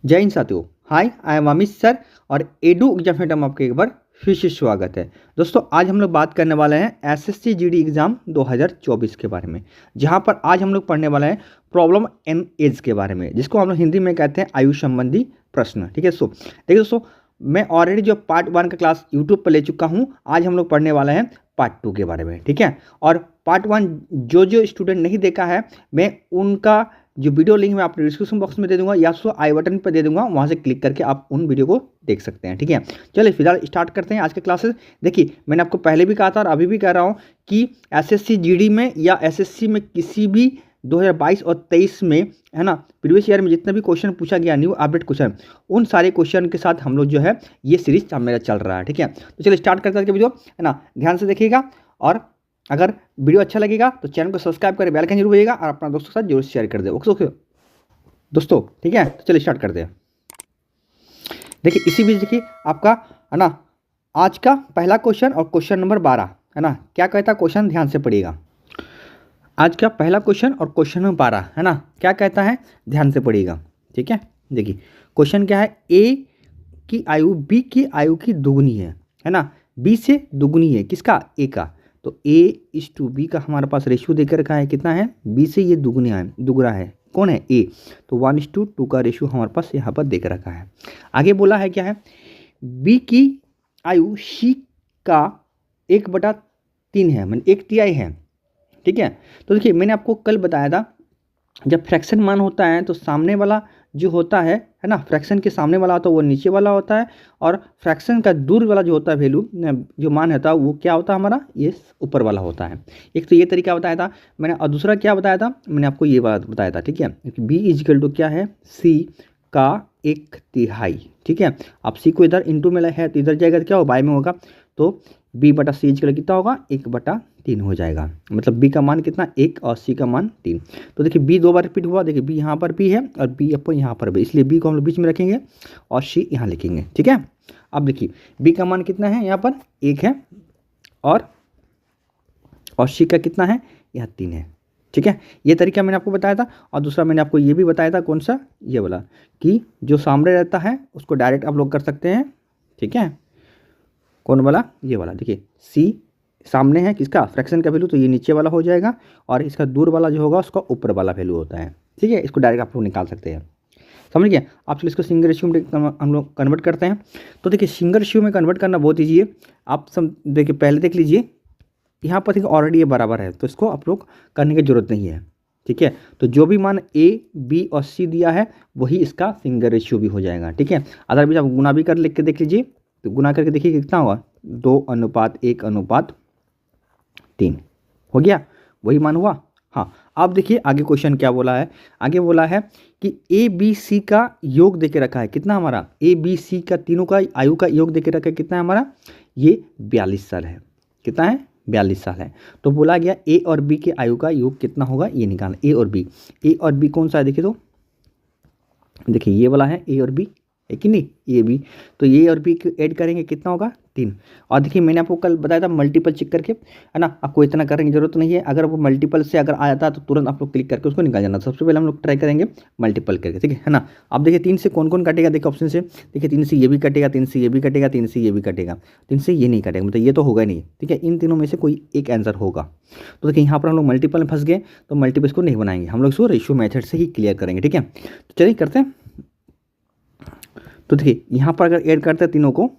जय हिंद साथियों। हाय, I am Amit sir और एडू एग्जाम सेंटर में आपका एक बार फिर से स्वागत है। दोस्तों, आज हम लोग बात करने वाले हैं एसएससी जीडी एग्जाम 2024 के बारे में, जहां पर आज हम लोग पढ़ने वाले हैं प्रॉब्लम इन एज के बारे में, जिसको हम लोग हिंदी में कहते हैं आयु संबंधी प्रश्न। ठीक है देखिए दोस्तों, मैं ऑलरेडी जो पार्ट 1 का क्लास यूट्यूब पर ले चुका हूँ। आज हम लोग पढ़ने वाले हैं पार्ट 2 के बारे में। ठीक है, और पार्ट 1 जो स्टूडेंट नहीं देखा है, मैं उनका जो वीडियो लिंक मैं आपको डिस्क्रिप्शन बॉक्स में दे दूंगा या सो आई बटन पर दे दूंगा, वहां से क्लिक करके आप उन वीडियो को देख सकते हैं। ठीक है, चलिए फिलहाल स्टार्ट करते हैं आज के क्लासेस। देखिए, मैंने आपको पहले भी कहा था और अभी भी कह रहा हूं कि एसएससी जीडी में या एसएससी में किसी भी 2022 और 23 में, है ना, प्रीवियस ईयर में जितने भी क्वेश्चन पूछा गया, न्यू अपडेट क्वेश्चन, उन सारे क्वेश्चन के साथ हम लोग जो है ये सीरीज मेरा चल रहा है। ठीक है, तो चलिए स्टार्ट करते हैं वीडियो, है ना। ध्यान से देखिएगा और अगर वीडियो अच्छा लगेगा तो चैनल को सब्सक्राइब करें, बेल आइकन जरूर बजाइएगा और अपना दोस्तों के साथ जरूर शेयर कर दे। ओके दोस्तों, ठीक है, तो चलिए स्टार्ट करते हैं। देखिए, इसी बीच देखिए आपका, है ना, आज का पहला क्वेश्चन और क्वेश्चन नंबर 12, है ना, क्या कहता है क्वेश्चन, ध्यान से पढ़िएगा। आज का पहला क्वेश्चन और क्वेश्चन नंबर 12, है ना, क्या कहता है, ध्यान से पढ़िएगा। ठीक है, देखिए क्वेश्चन क्या है, ए की आयु बी की आयु की दुगुनी है ना, बी से दुगुनी है, किसका, ए का। तो A/B का हमारे पास रेशियो देकर रखा है, कितना है, बी से ये दुगुना है, कौन है, ए। तो 1:2 का रेशियो हमारे पास यहाँ पर देकर रखा है। आगे बोला है क्या है, बी की आयु सी का 1/3 है, मतलब 1/3 है। ठीक है, तो देखिए मैंने आपको कल बताया था, जब फ्रैक्शन मान होता है तो सामने वाला जो होता है ना, फ्रैक्शन के सामने वाला होता है वो नीचे वाला होता है, और फ्रैक्शन का दूर वाला जो होता है वैल्यू, जो मान होता है वो क्या होता है हमारा, ये ऊपर वाला होता है। एक तो ये तरीका बताया था मैंने, और दूसरा क्या बताया था मैंने आपको, ये बात बताया था। ठीक है, बी इजिकल टू क्या है, सी का 1/3। ठीक है, अब सी को इधर इंटू में है तो इधर जाएगा तो क्या होगा, बाय में होगा, तो B/C इजिकल कितना होगा, 1/3 हो जाएगा। मतलब B का मान कितना, 1 और C का मान 3। तो देखिए B 2 बार रिपीट हुआ, देखिए B यहाँ पर भी है और B अपन यहाँ पर भी, इसलिए B को हम लोग बीच में रखेंगे और C यहाँ लिखेंगे। ठीक है, अब देखिए B का मान कितना है, यहाँ पर 1 है और C का कितना है, यहाँ 3 है। ठीक है, ये तरीका मैंने आपको बताया था। और दूसरा मैंने आपको ये भी बताया था, कौन सा, ये वाला, कि जो सामने रहता है उसको डायरेक्ट आप लोग कर सकते हैं। ठीक है, कौन वाला, ये वाला। देखिए C सामने है किसका, फ्रैक्शन का वैल्यू, तो ये नीचे वाला हो जाएगा, और इसका दूर वाला जो होगा उसका ऊपर वाला वैल्यू होता है। ठीक है, इसको डायरेक्ट आप लोग निकाल सकते हैं, समझ गए। आप चलिए इसको सिंगल रेशियो में हम लोग कन्वर्ट करते हैं। तो देखिए सिंगल रेशियो में कन्वर्ट करना बहुत ईजी है। आप सब देखिए, पहले देख लीजिए, यहाँ पर देखिए ऑलरेडी ये बराबर है, तो इसको आप लोग करने की जरूरत नहीं है। ठीक है, तो जो भी मान A, B और C दिया है वही इसका सिंगल रेशियो भी हो जाएगा। ठीक है, अदरवाइज आप गुना भी कर लिख के देख लीजिए, तो गुना करके देखिए कितना होगा, 2:1:3 हो गया, वही मान हुआ। हाँ, अब देखिए आगे क्वेश्चन क्या बोला है, आगे बोला है कि ABC का योग देके रखा है, कितना हमारा, ABC का तीनों का आयु का योग देके रखा है, कितना है हमारा, ये 42 साल है। कितना है, 42 साल है। तो बोला गया A और B के आयु का योग कितना होगा, ये निकालना। A और B कौन सा है, देखिए तो देखिए ये वाला है A और B, है कि नहीं, ये भी, तो ये और बी ऐड करेंगे कितना होगा, 3। और देखिए मैंने आपको कल बताया था मल्टीपल चेक करके, है ना, आपको इतना करने की जरूरत नहीं है। अगर वो मल्टीपल से अगर आ जाता है तो तुरंत आप लोग क्लिक करके उसको निकाल जाना। सबसे पहले हम लोग ट्राई करेंगे मल्टीपल करके, ठीक है ना। अब देखिए 3 से कौन कौन कटेगा, देखिए ऑप्शन से, देखिए 3 से ये भी कटेगा, 3 से ये भी कटेगा, 3 से ये भी कटेगा, 3 से ये नहीं कटेगा, मतलब ये तो होगा नहीं। ठीक है, इन तीनों में से कोई एक आंसर होगा। तो देखिए यहाँ पर हम लोग मल्टीपल में फंस गए, तो मल्टीपल को नहीं बनाएंगे, हम लोग इसको रेशियो मेथड से ही क्लियर करेंगे। ठीक है, तो चलिए करते हैं। तो देखिए यहाँ पर अगर ऐड करते हैं तीनों को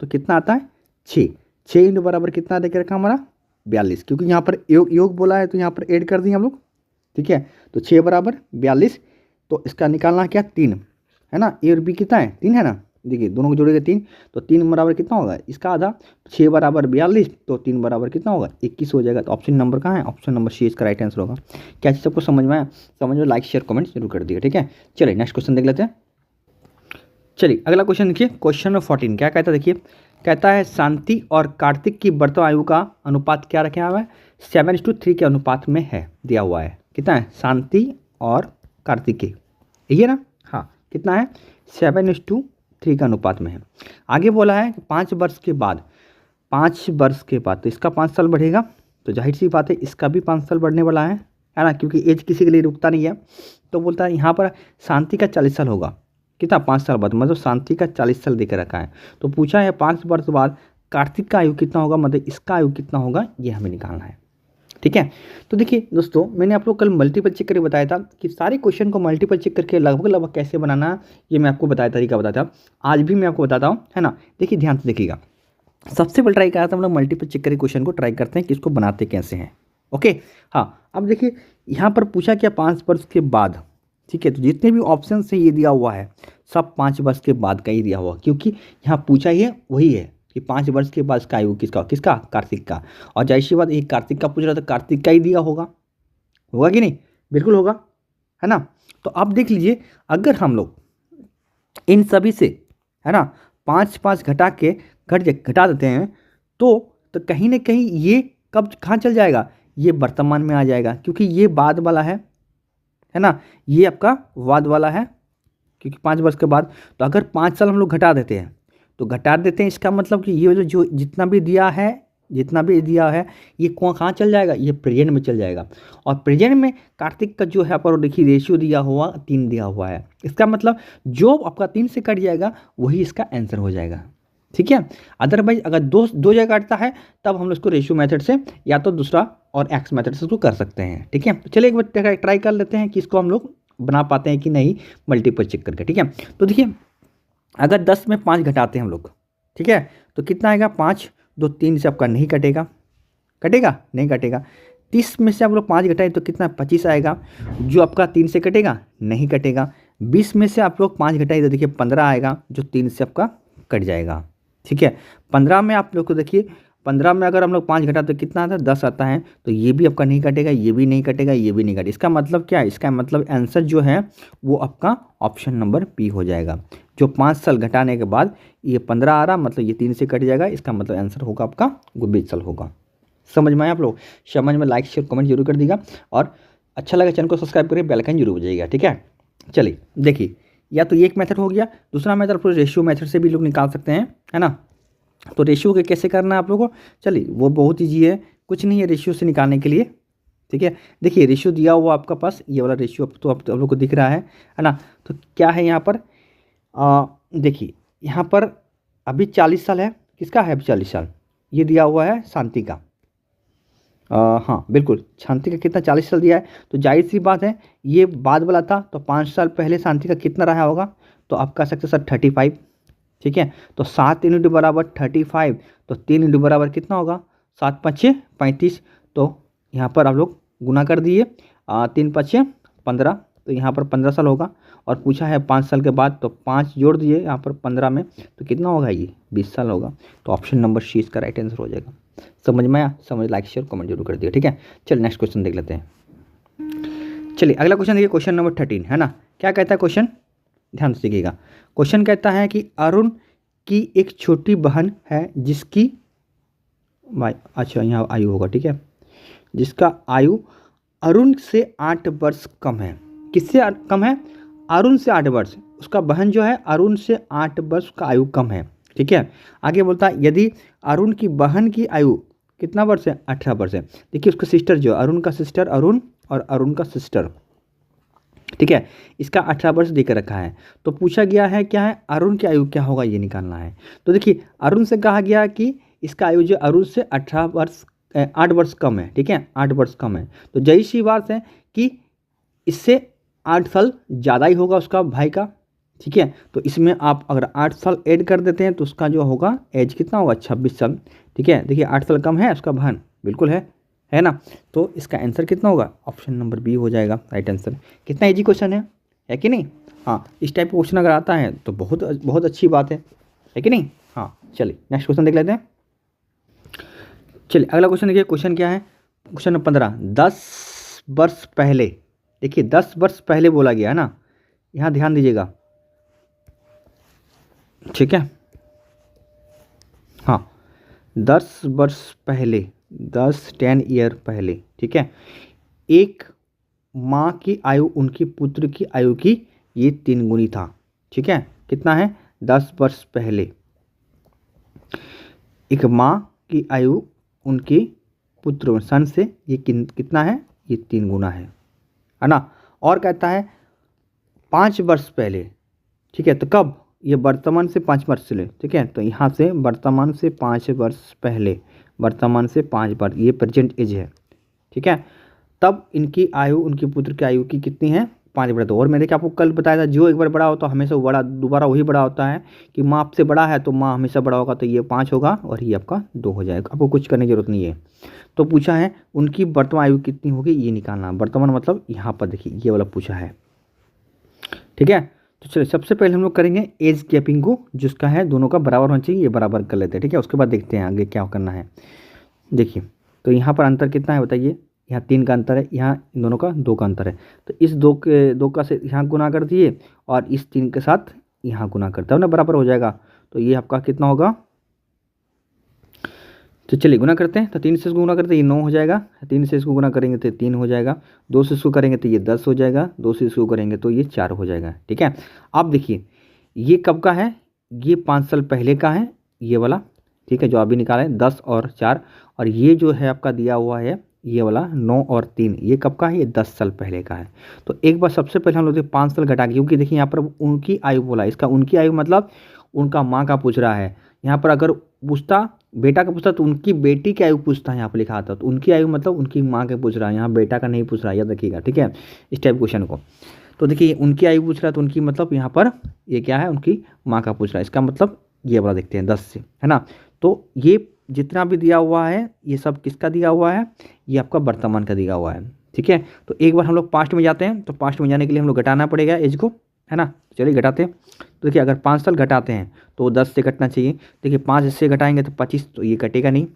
तो कितना आता है, 6 इंटू बराबर कितना देकर रखा हमारा, 42, क्योंकि यहाँ पर योग बोला है तो यहाँ पर ऐड कर दिए हम लोग। ठीक है, तो 6 बराबर 42, तो इसका निकालना क्या, 3, है ना। A और B कितना है, 3 है ना, देखिए दोनों को जोड़ेगा 3, तो 3 बराबर कितना होगा, इसका आधा, 6 बराबर 42, तो 3 बराबर कितना होगा, 21 हो जाएगा। तो ऑप्शन नंबर कहाँ है, ऑप्शन नंबर C इसका राइट आंसर होगा। क्या चीज़ सबको समझ में आया, समझ में, लाइक शेयर कमेंट जरूर कर दिए। ठीक है, चलिए नेक्स्ट क्वेश्चन देख लेते हैं। चलिए अगला क्वेश्चन देखिए, क्वेश्चन नंबर 14 क्या कहता है, देखिए कहता है शांति और कार्तिक की वर्तमान आयु का अनुपात क्या रखा हुआ है, 7:3 के अनुपात में है, दिया हुआ है। कितना है, शांति और कार्तिक के, यही है ना, हाँ, कितना है, 7:3 का अनुपात में है। आगे बोला है कि 5 वर्ष के बाद, 5 वर्ष के बाद, तो इसका 5 साल बढ़ेगा, तो जाहिर सी बात है इसका भी 5 साल बढ़ने वाला है ना, क्योंकि एज किसी के लिए रुकता नहीं है। तो बोलता है यहाँ पर शांति का 40 साल होगा, कितना 5 साल बाद, मतलब शांति का 40 साल देकर रखा है। तो पूछा है 5 वर्ष बाद कार्तिक का आयु कितना होगा, मतलब इसका आयु कितना होगा, ये हमें निकालना है। ठीक है, तो देखिए दोस्तों, मैंने आप लोग कल मल्टीपल चेक करके बताया था कि सारे क्वेश्चन को मल्टीपल चेक करके लगभग लगभग कैसे बनाना, ये मैं आपको बताया, तरीका बताया था। आज भी मैं आपको बताता हूँ, है ना। देखिए ध्यान से देखिएगा, सबसे पहले ट्राई करा था हम लोग मल्टीपल चेक करके क्वेश्चन को ट्राई करते हैं कि इसको बनाते कैसे हैं। ओके, हाँ, अब देखिए यहाँ पर पूछा क्या 5 वर्ष के बाद। ठीक है, तो जितने भी ऑप्शन से ये दिया हुआ है सब 5 वर्ष के बाद का ही दिया हुआ, क्योंकि यहाँ पूछा ही है वही है कि 5 वर्ष के बाद इसका आयु किसका किसका कार्तिक का। और जाहिर सी बात, एक कार्तिक का पूछ रहा था, कार्तिक का ही दिया होगा, होगा कि नहीं, बिल्कुल होगा, है ना। तो अब देख लीजिए, अगर हम लोग इन सभी से, है ना, 5 घटा के घटा देते हैं तो कहीं ना कहीं ये कब कहाँ चल जाएगा, ये वर्तमान में आ जाएगा, क्योंकि ये बाद वाला है ना, ये आपका बाद वाला है, क्योंकि 5 वर्ष के बाद। तो अगर 5 साल हम लोग घटा देते हैं, तो घटा देते हैं, इसका मतलब कि ये जो जितना भी दिया है ये कहाँ चल जाएगा, ये प्रेजेंट में चल जाएगा। और प्रेजेंट में कार्तिक का जो है पर देखिए रेशियो दिया हुआ 3 दिया हुआ है, इसका मतलब जो आपका 3 से कट जाएगा वही इसका आंसर हो जाएगा। ठीक है, अदरवाइज अगर दो जगह काटता है तब हम लोग इसको रेशियो मेथड से या तो दूसरा और एक्स मेथड से इसको कर सकते हैं। ठीक है, तो चलिए एक बार ट्राई कर लेते हैं कि इसको हम लोग बना पाते हैं कि नहीं मल्टीपल चेक करके। ठीक है, तो देखिए अगर 10 में 5 घटाते हैं हम लोग, ठीक है, तो कितना आएगा, 5 2 3 से आपका नहीं कटेगा, नहीं कटेगा। 30 में से आप लोग 5 घटाए तो कितना 25 आएगा, जो आपका 3 से कटेगा, नहीं कटेगा। 20 में से आप लोग 5 घटाए तो देखिए 15 आएगा, जो 3 से आपका कट जाएगा। ठीक है, 15 में आप लोग को देखिए, 15 में अगर हम लोग 5 घटा तो कितना आता है, 10 आता है, तो ये भी आपका नहीं कटेगा, ये भी नहीं कटेगा, ये भी नहीं कटेगा। इसका मतलब क्या है, इसका मतलब आंसर जो है वो आपका ऑप्शन नंबर बी हो जाएगा। जो 5 साल घटाने के बाद ये 15 आ रहा, मतलब ये 3 से कट जाएगा, इसका मतलब आंसर होगा आपका 20 साल होगा। समझ में आया आप लोग, समझ में लाइक शेयर कमेंट जरूर कर दीजिएगा, और अच्छा लगा चैनल को सब्सक्राइब करके बेल आइकन जरूर बजाइएगा। ठीक है, चलिए देखिए, या तो ये एक मेथड हो गया, दूसरा मेथड फिर रेशियो मेथड से भी लोग निकाल सकते हैं, है ना। तो रेशियो के कैसे करना है आप लोगों को, चलिए वो बहुत ईजी है, कुछ नहीं है रेशियो से निकालने के लिए। ठीक है, देखिए रेशियो दिया हुआ आपका पास, ये वाला रेशियो तो आप लोग को दिख रहा है ना। तो क्या है यहाँ पर, देखिए यहाँ पर अभी 40 साल है, किसका है अभी 40 साल, ये दिया हुआ है शांति का। हाँ बिल्कुल, शांति का कितना 40 साल दिया है, तो जाहिर सी बात है ये बाद वाला था, तो 5 साल पहले शांति का कितना रहा होगा, तो आप कह सकते सर 35। ठीक है, तो 7 यूनिट बराबर 35, तो 3 यूनिट बराबर कितना होगा, 7 5 35। तो यहाँ पर आप लोग गुना कर दिए, 3 5 15, तो यहाँ पर 15 साल होगा। और पूछा है 5 साल के बाद, तो 5 जोड़ दिए यहाँ पर 15 में, तो कितना होगा, ये 20 साल होगा। तो ऑप्शन नंबर सी इसका राइट आंसर हो जाएगा। समझ में आया, समझ लाइक शेयर कमेंट जरूर कर दिया। ठीक है, चलिए नेक्स्ट क्वेश्चन देख लेते हैं। चलिए अगला क्वेश्चन देखिए, क्वेश्चन नंबर 13, है ना। क्या कहता है क्वेश्चन, ध्यान से देखिएगा। क्वेश्चन कहता है कि अरुण की एक छोटी बहन है जिसकी अच्छा यहाँ आयु होगा, ठीक है, जिसका आयु अरुण से 8 वर्ष कम है। किससे कम है, अरुण से 8 वर्ष, उसका बहन जो है अरुण से 8 वर्ष का आयु कम है। ठीक है, आगे बोलता है यदि अरुण की बहन की आयु कितना वर्ष है, 18 वर्ष है। देखिए उसका सिस्टर जो अरुण का सिस्टर अरुण और अरुण का सिस्टर, ठीक है, इसका 18 वर्ष देकर रखा है। तो पूछा गया है क्या है, अरुण की आयु क्या होगा, ये निकालना है। तो देखिए अरुण से कहा गया कि इसका आयु जो अरुण से 18 वर्ष 8 वर्ष कम है। ठीक है, 8 वर्ष कम है, तो जही सी बात है कि इससे 8 साल ज़्यादा ही होगा उसका भाई का। ठीक है, तो इसमें आप अगर 8 साल ऐड कर देते हैं तो उसका जो होगा एज कितना होगा, 26 साल। ठीक है, देखिए 8 साल कम है उसका बहन, बिल्कुल है ना। तो इसका आंसर कितना होगा, ऑप्शन नंबर बी हो जाएगा राइट आंसर। कितना इजी क्वेश्चन है कि नहीं। हाँ, इस टाइप का क्वेश्चन अगर आता है तो बहुत बहुत अच्छी बात है कि नहीं। हाँ चलिए नेक्स्ट क्वेश्चन देख लेते हैं। चलिए अगला क्वेश्चन देखिए, क्वेश्चन क्या है, क्वेश्चन नंबर 15। 10 वर्ष पहले, देखिए 10 वर्ष पहले बोला गया है ना, यहाँ ध्यान दीजिएगा। ठीक है, हाँ 10 वर्ष पहले, 10 ईयर पहले, ठीक है, एक माँ की आयु उनकी पुत्र की आयु की ये 3 गुनी था। ठीक है, कितना है, 10 वर्ष पहले एक माँ की आयु उनकी पुत्र सन से ये कितना है, ये 3 गुना है ना। और कहता है 5 वर्ष पहले, ठीक है। तो कब, ये वर्तमान से 5 वर्ष से ले, ठीक है। तो यहाँ से वर्तमान से 5 वर्ष पहले, वर्तमान से 5 वर्ष, ये प्रेजेंट एज है, ठीक है। तब इनकी आयु, उनके पुत्र की आयु की कितनी है, 5 बढ़ा। तो और मैंने क्या आपको कल बताया था, जो एक बार बड़ा होता है हमेशा वो बड़ा, दोबारा वही बड़ा होता है कि माँ आपसे बड़ा है तो माँ हमेशा बड़ा होगा, तो ये 5 होगा और ये आपका 2 हो जाएगा। आपको कुछ करने की जरूरत नहीं है। तो पूछा है उनकी वर्तमान आयु कितनी होगी, ये निकालना। वर्तमान मतलब यहाँ पर देखिए ये वाला पूछा है, ठीक है। तो चलिए सबसे पहले हम लोग करेंगे एज गैपिंग को, जिसका है दोनों का बराबर होना चाहिए, ये बराबर कर लेते हैं, ठीक है। उसके बाद देखते हैं आगे क्या करना है। देखिए तो यहाँ पर अंतर कितना है बताइए, यहाँ 3 का अंतर है, यहाँ इन दोनों का 2 का अंतर है। तो इस 2 का से यहाँ गुना कर दिए और इस 3 के साथ यहाँ गुना करता है ना, बराबर हो जाएगा। तो ये आपका कितना होगा, तो चलिए गुना करते हैं। तो 3 से इसको गुना करते हैं, ये 9 हो जाएगा। 3 से इसको गुना करेंगे तो 3 हो जाएगा। 2 से इसको करेंगे तो ये 10 हो जाएगा। 2 से इसको करेंगे तो ये 4 हो जाएगा, ठीक है। अब देखिए ये कब का है, ये 5 साल पहले का है ये वाला, ठीक है, जो अभी निकाला है 10 और 4। और ये जो है आपका दिया हुआ है ये वाला 9 और 3, ये कब का है, ये 10 साल पहले का है। तो एक बार सबसे पहले हम लोग 5 साल घटा के, क्योंकि देखिए यहाँ पर उनकी आयु बोला, इसका उनकी आयु मतलब उनका माँ का पूछ रहा है। यहाँ पर अगर पूछता बेटा का पूछता तो उनकी बेटी की आयु पूछता है, यहाँ पर लिखा आता। तो उनकी आयु मतलब उनकी माँ के पूछ रहा है, यहाँ बेटा का नहीं पूछ रहा है, याद रखिएगा, ठीक है, इस टाइप क्वेश्चन को। तो देखिए उनकी आयु पूछ रहा है तो उनकी मतलब यहाँ पर ये क्या है, उनकी माँ का पूछ रहा है। इसका मतलब ये वाला देखते हैं 10 से, है ना। तो ये जितना भी दिया हुआ है ये सब किसका दिया हुआ है, ये आपका वर्तमान का दिया हुआ है, ठीक है। तो एक बार हम लोग पास्ट में जाते हैं। तो पास्ट में जाने के लिए हम लोग घटाना पड़ेगा एज को, है ना। चलिए घटाते हैं। तो देखिए अगर 5 साल घटाते हैं तो 10 से घटना चाहिए। देखिए 5 इससे घटाएंगे तो 25, तो ये कटेगा नहीं।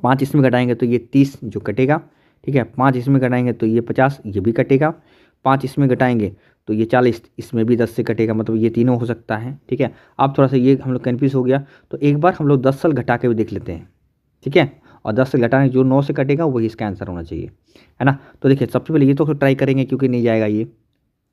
5 इसमें घटाएंगे तो ये 30 जो कटेगा, ठीक है। 5 इसमें घटाएंगे तो ये 50, ये भी कटेगा। 5 इसमें घटाएंगे तो ये 40, इसमें भी 10 से कटेगा, मतलब ये तीनों हो सकता है, ठीक है। अब थोड़ा सा ये हम लोग कन्फ्यूज हो गया। तो एक बार हम लोग 10 साल घटा के भी देख लेते हैं, ठीक है। और 10 से घटाने जो 9 से कटेगा वही इसका आंसर होना चाहिए, है ना। तो देखिए सबसे पहले ये तो ट्राई करेंगे, क्योंकि नहीं जाएगा ये,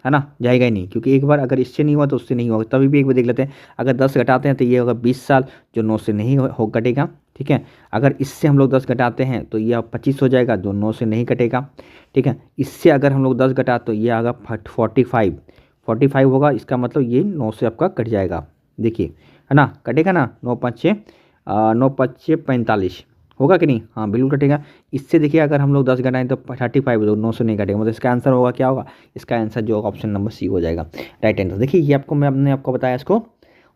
है ना, जाएगा ही नहीं, क्योंकि एक बार अगर इससे नहीं हुआ तो उससे नहीं होगा। तभी भी एक बार देख लेते हैं। अगर 10 घटाते हैं तो ये होगा 20 साल, जो 9 से नहीं हो कटेगा, ठीक है। अगर इससे हम लोग 10 घटाते हैं तो ये 25 हो जाएगा, जो 9 से नहीं कटेगा, ठीक है। इससे अगर हम लोग 10 घटा तो ये आगा 45 होगा। इसका मतलब ये 9 से आपका कट जाएगा, देखिए, है ना, कटेगा ना। 9 5 6 9 5 6 45 होगा कि नहीं, हाँ बिल्कुल कटेगा। इससे देखिए अगर हम लोग 10 घटाएं तो 35 हो, 9 से नहीं कटेगा, मतलब इसका आंसर होगा क्या होगा, इसका आंसर जो होगा ऑप्शन नंबर सी हो जाएगा, राइट आंसर। देखिए ये आपको मैंने आपको बताया इसको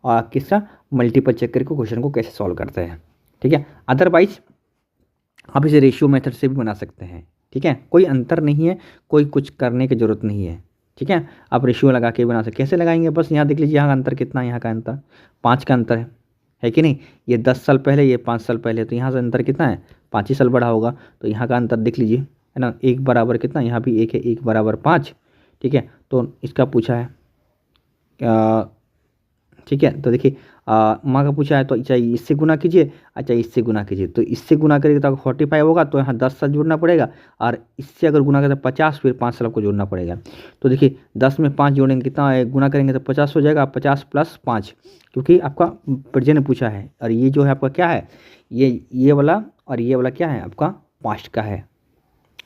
किसका मल्टीपल चेक करके क्वेश्चन को कैसे सॉल्व करते हैं, ठीक है। अदरवाइज आप इसे रेशियो मेथड से भी बना सकते हैं, ठीक है। कोई अंतर नहीं है, कोई कुछ करने की ज़रूरत नहीं है, ठीक है। आप रेशियो लगा के बना सकते, कैसे लगाएंगे, बस यहाँ देख लीजिए, यहाँ का अंतर कितना है, यहाँ का अंतर 5 का अंतर है कि नहीं। ये 10 साल पहले, ये 5 साल पहले, तो यहाँ से अंतर कितना है, 5 ही साल बड़ा होगा। तो यहाँ का अंतर देख लीजिए, है ना, 1 बराबर कितना, यहाँ भी 1 है, 1 बराबर 5, ठीक है। तो इसका पूछा है, ठीक है। तो देखिए माँ का पूछा है तो चाहिए इससे गुना कीजिए, अच्छा इससे गुना कीजिए। तो इससे गुना करेंगे तो 45 होगा, तो यहाँ 10 साल जोड़ना पड़ेगा। और इससे अगर गुना करें तो 50, फिर 5 साल आपको जोड़ना पड़ेगा। तो देखिए 10 में 5 जोड़ेंगे कितना, गुना करेंगे तो 50 हो जाएगा, 50 + 5, क्योंकि आपका प्रेजेंट ने पूछा है। और ये जो है आपका क्या है, ये वाला और ये वाला क्या है आपका पास्ट का है,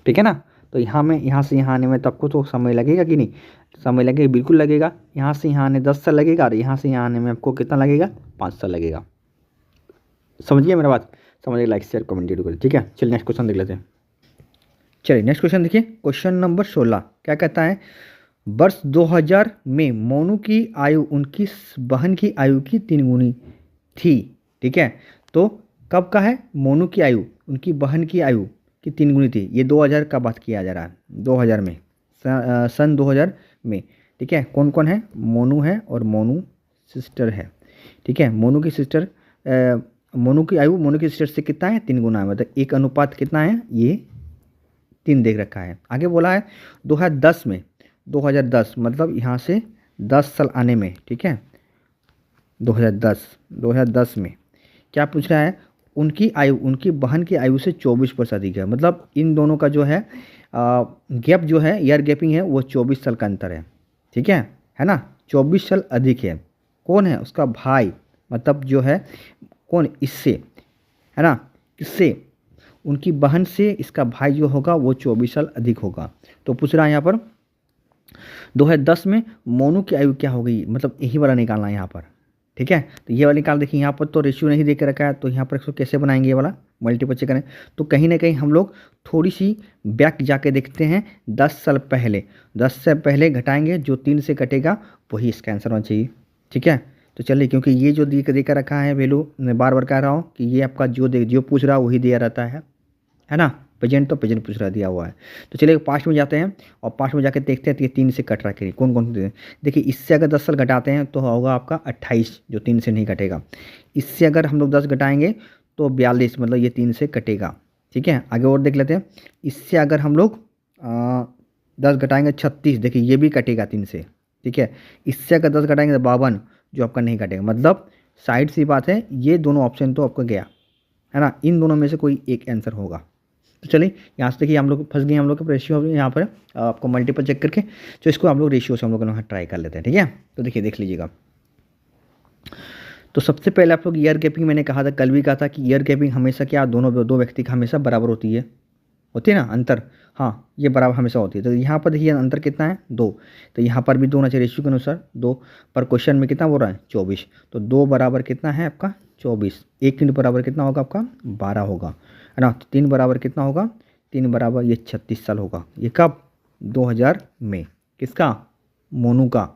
ठीक है ना। तो यहाँ से यहाँ आने में तो आपको तो समय लगेगा कि नहीं, समय लगेगा, बिल्कुल लगेगा। यहाँ से यहाँ आने 10 साल लगेगा और यहाँ से यहाँ आने में आपको कितना लगेगा, 5 साल लगेगा। समझिए मेरा बात, समझिए, लाइक शेयर कमेंट जरूर करें, ठीक है। चलिए नेक्स्ट क्वेश्चन देख लेते हैं। चलिए नेक्स्ट क्वेश्चन देखिए, क्वेश्चन नंबर 16 क्या कहता है, वर्ष 2000 में मोनू की आयु उनकी बहन की आयु की 3 गुनी थी, ठीक है। तो कब का है, मोनू की आयु उनकी बहन की आयु की 3 गुनी थी। ये 2000 का बात किया जा रहा है, 2000 में, सन 2000 में, ठीक है। कौन कौन है, मोनू है और मोनू सिस्टर है, ठीक है। मोनू की सिस्टर, मोनू की आयु मोनू की सिस्टर से कितना है, 3 गुना है, मतलब 1 अनुपात कितना है, ये 3 देख रखा है। आगे बोला है 2010 में, 2010 मतलब यहाँ से 10 साल आने में, ठीक है। 2010 में क्या पूछ रहा है, उनकी आयु उनकी बहन की आयु से 24 वर्ष अधिक है। मतलब इन दोनों का जो है गैप जो है, ईयर गैपिंग है, वो 24 साल का अंतर है, ठीक है ना। 24 साल अधिक है। कौन है, उसका भाई, मतलब जो है कौन, इससे, है ना, इससे उनकी बहन से इसका भाई जो होगा वो 24 साल अधिक होगा। तो पूछ रहा है यहाँ पर 2010 में मोनू की आयु क्या हो गई, मतलब यही वाला निकालना है यहाँ पर। ठीक है, तो ये वाला निकाल, देखिए यहाँ पर तो रेशियो नहीं दे के रखा है, तो यहाँ पर इसको कैसे बनाएंगे, ये वाला मल्टीपल चेक करें। तो कहीं ना कहीं हम लोग थोड़ी सी बैक जाके देखते हैं 10 साल पहले। 10 से पहले घटाएंगे, जो 3 से कटेगा वही इसका आंसर होना चाहिए। ठीक है, तो चलिए, क्योंकि ये जो दे कर रखा है वैल्यू, मैं बार बार कह रहा हूँ कि ये आपका जो पूछ रहा है वही दिया रहता है ना। प्रेजेंट तो प्रेजेंट पूछ रहा दिया हुआ है। तो चलिए पास्ट में जाते हैं, और पास्ट में जाकर देखते हैं कि 3 से कट रहा है कौन कौन से। देखिए इससे अगर 10 साल घटाते हैं तो होगा आपका 28, जो 3 से नहीं कटेगा। इससे अगर हम लोग 10 घटाएंगे तो 42, मतलब ये 3 से कटेगा। ठीक है, आगे और देख लेते हैं। इससे अगर हम लोग 10 घटाएंगे 36, देखिए ये भी कटेगा 3 से। ठीक है, इससे अगर 10 घटाएंगे तो 52, जो आपका नहीं कटेगा। मतलब साइड सी बात है, ये दोनों ऑप्शन तो आपका गया है ना, इन दोनों में से कोई एक आंसर होगा। तो चलिए यहाँ से देखिए हम लोग फंस गए, हम लोग का रेशियो यहाँ पर आपको मल्टीपल चेक करके, तो इसको हम लोग रेशियो से हम लोग यहाँ ट्राई कर लेते हैं। ठीक है, तो देखिए देख लीजिएगा। तो सबसे पहले आप लोग ईयर गैपिंग, मैंने कहा था कल भी कहा था कि ईयर गैपिंग हमेशा क्या, दो व्यक्ति का हमेशा बराबर होती है ना, अंतर। हाँ, ये बराबर हमेशा होती है। तो यहाँ पर देखिए अंतर कितना है, 2। तो यहाँ पर भी 2 होना चाहिए रेशियो के अनुसार 2। पर क्वेश्चन में कितना बोल रहा है, 24। तो 2 बराबर कितना है आपका 24। 1 3 बराबर कितना होगा आपका 12 होगा, है ना। तो 3 बराबर कितना होगा, 3 बराबर ये 36 साल होगा। ये कब, 2000 में, किसका, मोनू का।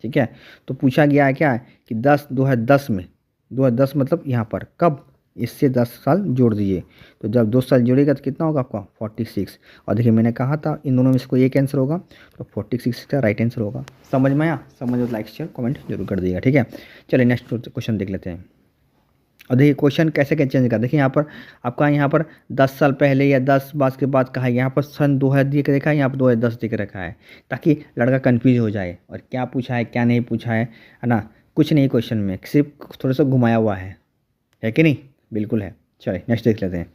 ठीक है, तो पूछा गया है क्या है कि 2010 में, 2010 मतलब यहाँ पर कब, इससे 10 साल जोड़ दीजिए। तो जब 2 साल जोड़ेगा तो कितना होगा आपका 46। और देखिए मैंने कहा था इन दोनों में से कोई एक आंसर होगा, तो 46 का राइट आंसर होगा। समझ में आया, समझ में लाइक शेयर कमेंट जरूर कर दीजिएगा। ठीक है, चलिए नेक्स्ट क्वेश्चन देख लेते हैं। और देखिए क्वेश्चन कैसे चेंज कर, देखिए यहाँ पर आपका, यहाँ पर 10 साल पहले या 10 बात के बाद कहा है, यहाँ पर सन 2000 दिए के रखा है, यहाँ पर 2010 दिए के रखा है, ताकि लड़का कंफ्यूज हो जाए और क्या पूछा है क्या नहीं पूछा है ना। कुछ नहीं क्वेश्चन में, सिर्फ थोड़ा सा घुमाया हुआ है कि नहीं, बिल्कुल है। चलिए नेक्स्ट देख लेते हैं।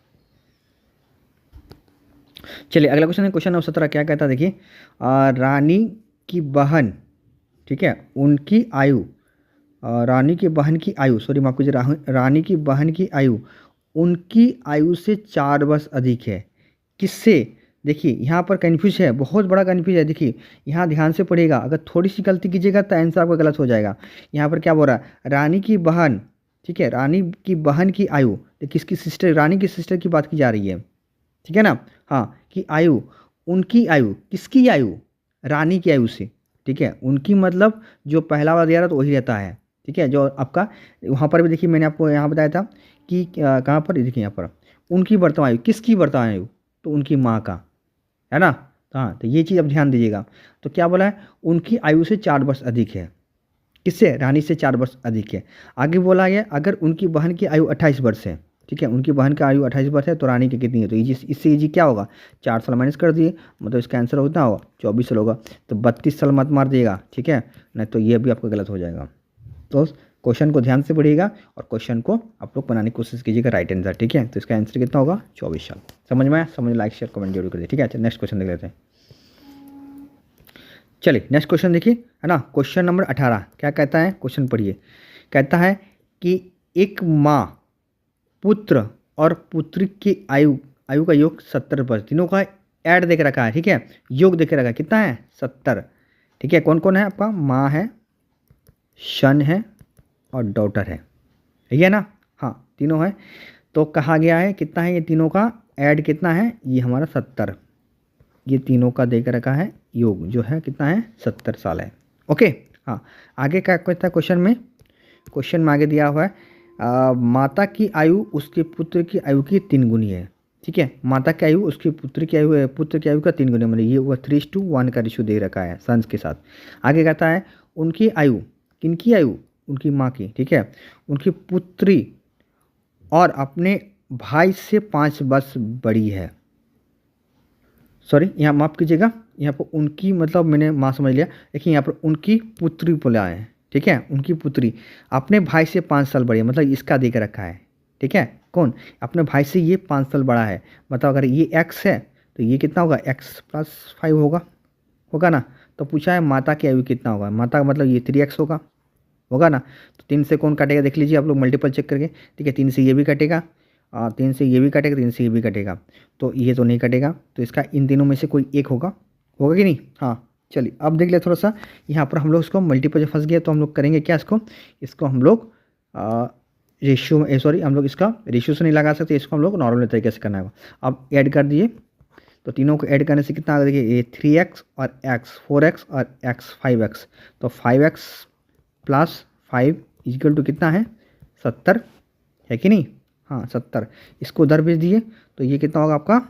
चलिए अगला क्वेश्चन है, क्वेश्चन नंबर 17 क्या कहता है, देखिए रानी की बहन, ठीक है, उनकी आयु, रानी की बहन की आयु, सॉरी माफ कीजिए, रानी की बहन की आयु उनकी आयु से 4 वर्ष अधिक है, किससे। देखिए यहाँ पर कन्फ्यूज है, बहुत बड़ा कन्फ्यूज है। देखिए यहाँ ध्यान से पढ़िएगा, अगर थोड़ी सी गलती कीजिएगा तो आंसर आपका गलत हो जाएगा। यहाँ पर क्या बोल रहा है, रानी की बहन, ठीक है, रानी की बहन की आयु, तो किसकी सिस्टर, रानी की सिस्टर की बात की जा रही है, ठीक है ना। हाँ, कि आयु, उनकी आयु, किसकी आयु, रानी की आयु से। ठीक है, उनकी मतलब जो पहला वाला दिया रहा तो वही रहता है। ठीक है, जो आपका वहाँ पर भी देखिए मैंने आपको यहाँ बताया था कि कहाँ पर, देखिए यहाँ पर उनकी वर्तमान आयु, किसकी वर्तमान आयु, तो उनकी माँ का, है ना। हाँ, तो ये चीज़ अब ध्यान दीजिएगा। तो क्या बोला है, उनकी आयु से 4 वर्ष अधिक है, किससे, रानी से 4 वर्ष अधिक है। आगे बोला गया अगर उनकी बहन की आयु 28 वर्ष है, ठीक है, उनकी बहन की आयु 28 वर्ष है तो रानी की कितनी है, तो इससे इजी क्या होगा, 4 साल माइनस कर दिए, मतलब इसका आंसर होता होगा 24 साल होगा। तो 32 साल मत मार दिएगा, ठीक है, नहीं तो ये भी आपका गलत हो जाएगा। तो क्वेश्चन को ध्यान से पढ़िएगा और क्वेश्चन को आप लोग बनाने की कोशिश कीजिएगा राइट आंसर। ठीक है, तो इसका आंसर कितना होगा 24 साल। समझ में आया, समझ लाइक शेयर कमेंट जरूर करिए। ठीक है, अच्छा नेक्स्ट क्वेश्चन देख लेते हैं। चलिए नेक्स्ट क्वेश्चन देखिए, है ना, क्वेश्चन नंबर 18 क्या कहता है, क्वेश्चन पढ़िए। कहता है कि एक माँ, पुत्र और पुत्री की आयु का योग 70 वर्ष, तीनों का ऐड देख रखा है। ठीक है, योग देख रखा है, कितना है 70। ठीक है, कौन कौन है आपका, माँ है, सन है और डॉटर है ना। हाँ, तीनों है। तो कहा गया है कितना है, ये तीनों का ऐड कितना है, ये हमारा 70, ये तीनों का देख रखा है योग जो है कितना है 70 साल है। ओके, हाँ, आगे क्या कहता है क्वेश्चन में आगे दिया हुआ है माता की आयु उसके पुत्र की आयु की 3 गुनी है। ठीक है, माता की आयु उसके पुत्र की आयु का 3 गुनी, मतलब ये हुआ 3:1 का रेशियो दे रखा है सन्स के साथ। आगे कहता है उनकी आयु, किनकी आयु, उनकी माँ की, ठीक है, उनकी पुत्री और अपने भाई से 5 वर्ष बड़ी है। सॉरी, यहाँ माफ़ कीजिएगा, यहाँ पर उनकी मतलब मैंने माँ समझ लिया, देखिए यहाँ पर उनकी पुत्री बोला है। ठीक है, उनकी पुत्री अपने भाई से 5 साल बड़ी है, मतलब इसका देख रखा है। ठीक है, कौन, अपने भाई से ये 5 साल बड़ा है, मतलब अगर ये x है तो ये कितना होगा x+5 होगा ना। तो पूछा है माता की आयु कितना होगा, माता का मतलब ये 3x होगा ना। तो 3 से कौन काटेगा देख लीजिए आप लोग मल्टीपल चेक करके। ठीक है, 3 से ये भी कटेगा, 3 से ये भी कटेगा, 3 से ये भी कटेगा, तो ये तो नहीं कटेगा, तो इसका इन तीनों में से कोई एक होगा कि नहीं। हाँ, चलिए अब देख लिया थोड़ा सा, यहाँ पर हम लोग इसको मल्टीपल फंस गया तो हम लोग करेंगे क्या, इसको हम लोग रेशियो सॉरी हम लोग इसका रेशियो से नहीं लगा सकते, इसको हम लोग नॉर्मल तरीके से करना होगा। अब ऐड कर दिए तो तीनों को ऐड करने से कितना आ गया, देखिए ये 3x और x 4x और x 5x, तो 5x प्लस 5 इक्वल टू कितना है 70 है कि नहीं, हाँ 70। इसको उधर भेज दिए तो ये कितना होगा आपका,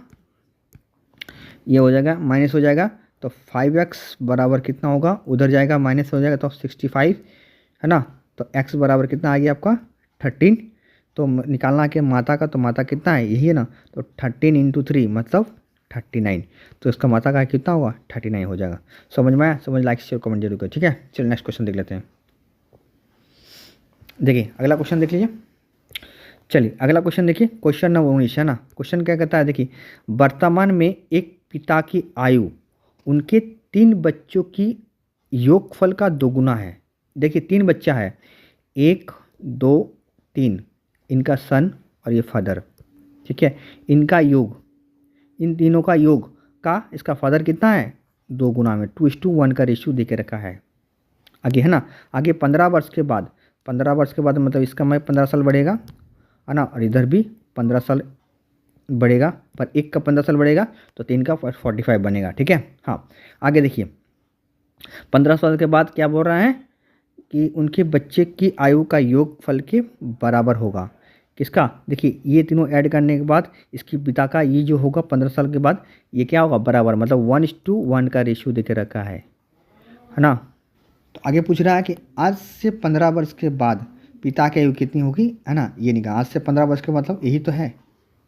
ये हो जाएगा माइनस हो जाएगा, तो 5x बराबर कितना होगा, उधर जाएगा माइनस हो जाएगा तो 65 है ना, तो x बराबर कितना आ गया आपका 13। तो निकालना कि माता का, तो माता कितना है यही है ना, तो 13 इंटू 3 मतलब 39, तो इसका माता का कितना होगा 39 हो जाएगा। समझ में आया, समझ लाइक शेयर कमेंट जरूर करें, ठीक है। चलिए नेक्स्ट क्वेश्चन देख लेते हैं। देखिए अगला क्वेश्चन देख लीजिए। चलिए अगला क्वेश्चन देखिए, क्वेश्चन नंबर 19 है ना। क्वेश्चन क्या कहता है, देखिए वर्तमान में एक पिता की आयु उनके 3 बच्चों की योगफल का दोगुना है। देखिए 3 बच्चा है, 1 2 3, इनका सन और ये फादर, ठीक है। इनका योग, इन तीनों का योग का इसका फादर कितना है 2 गुना में 2:1 का रेशियो दे के रखा है। आगे है ना, आगे 15 वर्ष के बाद, 15 वर्ष के बाद मतलब इसका मैं 15 साल बढ़ेगा है ना, और इधर भी 15 साल बढ़ेगा, पर एक का 15 साल बढ़ेगा तो 3 का 45 बनेगा, ठीक है। हाँ आगे देखिए 15 साल के बाद क्या बोल रहा है कि उनके बच्चे की आयु का योगफल के बराबर होगा। किसका, देखिए ये तीनों ऐड करने के बाद इसकी पिता का ये जो होगा 15 साल के बाद ये क्या होगा बराबर, मतलब 1:1 का रेशियो देके रखा है ना। तो आगे पूछ रहा है कि आज से 15 वर्ष के बाद पिता की आयु कितनी होगी, है ना। ये नहीं कहा, आज से 15 वर्ष के मतलब यही तो है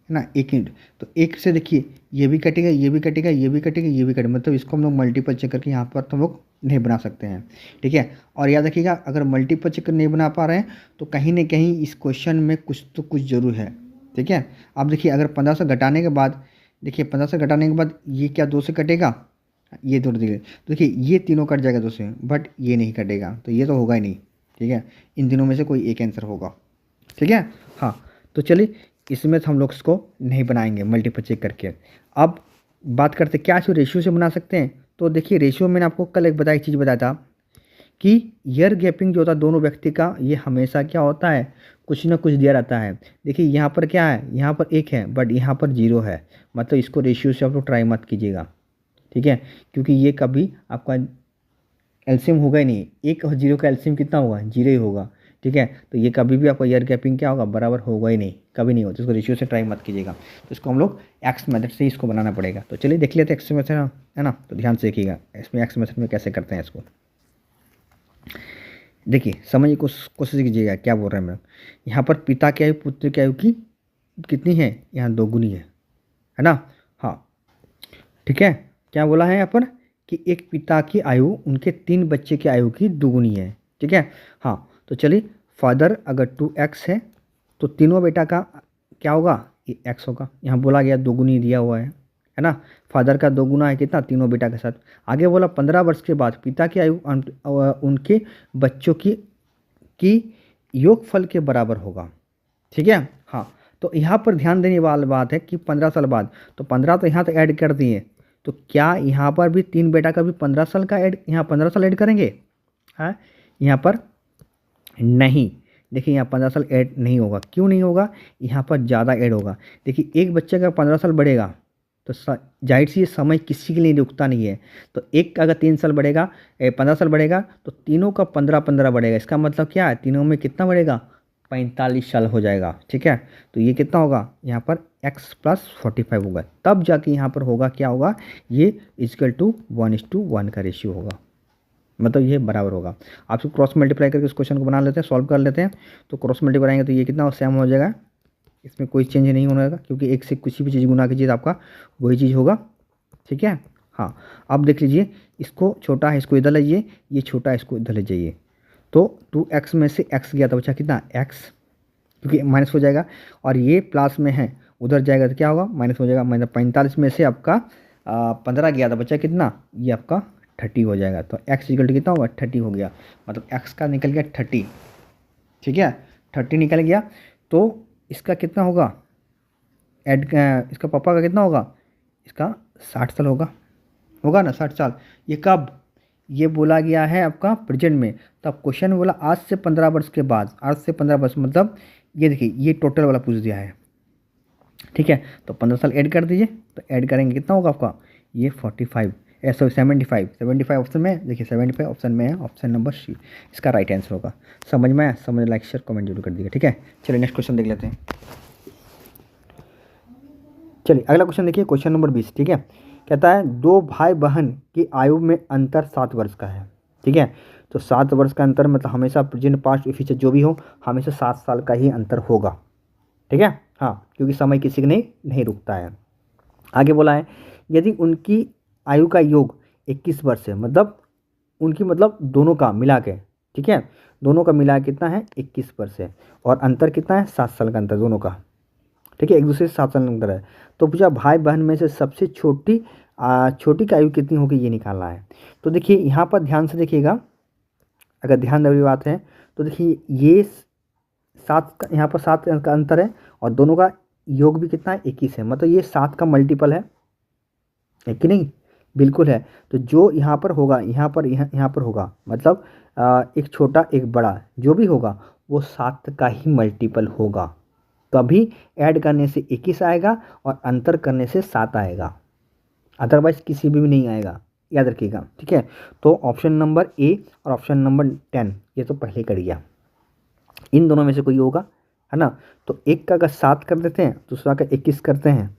ना, 1 यूनिट। तो एक से देखिए ये भी कटेगा, ये भी कटेगा, ये भी कटेगा, ये भी कटेगा, मतलब इसको हम लोग मल्टीपल चेक करके यहाँ पर तो हम लोग नहीं बना सकते हैं, ठीक है। और याद रखिएगा अगर मल्टीपल चेक नहीं बना पा रहे हैं तो कहीं ना कहीं इस क्वेश्चन में कुछ तो कुछ जरूर है, ठीक है। अब देखिए अगर 15 से घटाने के बाद, देखिए 15 से घटाने के बाद ये क्या 2 से कटेगा, ये दो देखिए ये तीनों कट जाएगा 2 से, बट ये नहीं कटेगा, तो ये तो होगा ही नहीं, ठीक है। इन तीनों में से कोई एक आंसर होगा, ठीक है। हाँ तो चलिए इसमें तो हम लोग इसको नहीं बनाएंगे मल्टीपल चेक करके। अब बात करते क्या इसको रेशियो से बना सकते हैं। तो देखिए रेशियो मैंने आपको कल एक बताई चीज़ बताया था कि ईयर गैपिंग जो होता है दोनों व्यक्ति का, ये हमेशा क्या होता है कुछ ना कुछ दिया रहता है। देखिए यहाँ पर क्या है, यहाँ पर 1 है बट यहाँ पर 0 है, मतलब इसको रेशियो से आप लोग ट्राई मत कीजिएगा, ठीक है, क्योंकि ये कभी आपका एलसीएम होगा ही नहीं। 1 और 0 का एलसीएम कितना होगा 0 ही होगा, ठीक है। तो ये कभी भी आपका ईयर गैपिंग क्या होगा बराबर होगा ही नहीं, कभी नहीं होता। इसको रेशियो से ट्राई मत कीजिएगा, तो इसको हम लोग एक्स मेथड से ही इसको बनाना पड़ेगा। तो चलिए देख लेते हैं एक्स मेथड है ना, तो ध्यान से देखिएगा इसमें एक्स मेथड में कैसे करते हैं इसको। देखिए समझिए कोशिश कीजिएगा क्या बोल रहे हैं मैं। यहाँ पर पिता की आयु पुत्र की आयु की कितनी है, यहाँ 2 गुनी है ना। हाँ ठीक है, क्या बोला है यहाँ पर कि एक पिता की आयु उनके 3 बच्चे की आयु की दुगुनी है, ठीक है। हाँ तो चलिए फादर अगर 2x है तो तीनों बेटा का क्या होगा ये x होगा। यहाँ बोला गया 2 गुनी दिया हुआ है ना। फादर का 2 गुना है कितना तीनों बेटा के साथ। आगे बोला 15 वर्ष के बाद पिता की आयु उनके बच्चों की योगफल के बराबर होगा, ठीक है। हाँ तो यहाँ पर ध्यान देने वाली बात है कि 15 साल बाद, तो 15 तो यहाँ तक ऐड कर दिए, तो क्या यहाँ पर भी 3 बेटा का भी 15 साल का ऐड, यहाँ 15 साल ऐड करेंगे, हाँ यहाँ पर नहीं। देखिए यहाँ 15 साल ऐड नहीं होगा, क्यों नहीं होगा, यहाँ पर ज़्यादा ऐड होगा। देखिए एक बच्चे का 15 साल बढ़ेगा तो जाहिर सी ये समय किसी के लिए रुकता नहीं है। तो एक अगर 3 साल बढ़ेगा 15 साल बढ़ेगा तो तीनों का 15-15 बढ़ेगा। इसका मतलब क्या है, तीनों में कितना बढ़ेगा 45 साल हो जाएगा, ठीक है। तो ये कितना होगा यहाँ पर x + 45 होगा, तब जाके यहाँ पर होगा क्या होगा, ये = 1:1 का रेशियो होगा, मतलब ये बराबर होगा। आप क्रॉस मल्टीप्लाई करके इस क्वेश्चन को बना लेते हैं, सॉल्व कर लेते हैं। तो क्रॉस मल्टीप्लाई आएंगे तो ये कितना सेम हो जाएगा, इसमें कोई चेंज नहीं होने का, क्योंकि एक से किसी भी चीज़ गुना कीजिए तो आपका वही चीज़ होगा, ठीक है। हाँ अब देख लीजिए इसको छोटा है इसको इधर ले जाइए, ये छोटा है इसको इधर ले जाइए। तो 2x में से x गया तो बचा कितना x, क्योंकि माइनस हो जाएगा, और ये प्लस में है उधर जाएगा तो क्या होगा माइनस हो जाएगा। मतलब 45 में से आपका 15 गया था बचा कितना, ये आपका 30 हो जाएगा। तो x = कितना होगा 30 हो गया, मतलब x का निकल गया 30, ठीक है 30 निकल गया। तो इसका कितना होगा इसका पापा का कितना होगा, इसका 60 साल होगा, होगा ना 60 साल। ये कब, ये बोला गया है आपका प्रेजेंट में, तब क्वेश्चन बोला आज से 15 वर्ष के बाद, आज से 15 वर्ष मतलब ये देखिए ये टोटल वाला पूछ दिया है, ठीक है। तो 15 साल ऐड कर दीजिए, तो ऐड करेंगे कितना होगा आपका, ये 45 सॉरी 75 ऑप्शन में है, देखिए 75 ऑप्शन में है, ऑप्शन नंबर सी इसका राइट आंसर होगा। समझ में आया, समझ लाइक शेयर कमेंट जरूर कर दीजिए, ठीक है। चलिए नेक्स्ट क्वेश्चन देख लेते हैं। चलिए अगला क्वेश्चन देखिए, क्वेश्चन नंबर 20, ठीक है। कहता है दो भाई बहन की आयु में अंतर 7 वर्ष का है, ठीक है। तो 7 वर्ष का अंतर मतलब हमेशा प्रेजेंट पास्ट फ्यूचर जो भी हो हमेशा 7 साल का ही अंतर होगा, ठीक है। हाँ, क्योंकि समय किसी के नहीं रुकता है। आगे बोला है यदि उनकी आयु का योग 21 वर्ष है, मतलब उनकी मतलब दोनों का मिला के, ठीक है, दोनों का मिला के कितना है 21 वर्ष है, और अंतर कितना है 7 साल का अंतर दोनों का, ठीक है, एक दूसरे से 7 साल का अंतर है। तो पूछा भाई बहन में से सबसे छोटी छोटी की आयु कितनी होगी ये निकालना है। तो देखिए यहाँ पर ध्यान से देखिएगा, अगर ध्यान देने वाली बात है तो देखिए ये 7 का यहाँ पर 7 का अंतर है, और दोनों का योग भी कितना है 21 है, मतलब ये 7 का मल्टीपल है कि नहीं, बिल्कुल है। तो जो यहाँ पर होगा यहाँ पर होगा, मतलब एक छोटा एक बड़ा जो भी होगा वो 7 का ही मल्टीपल होगा, तभी ऐड करने से 21 आएगा और अंतर करने से 7 आएगा, अदरवाइज किसी भी नहीं आएगा, याद रखिएगा, ठीक है। तो ऑप्शन नंबर ए और ऑप्शन नंबर 10 ये तो पहले कर गया, इन दोनों में से कोई होगा, है ना। तो एक का अगर 7 कर देते हैं, दूसरा का 21 करते हैं,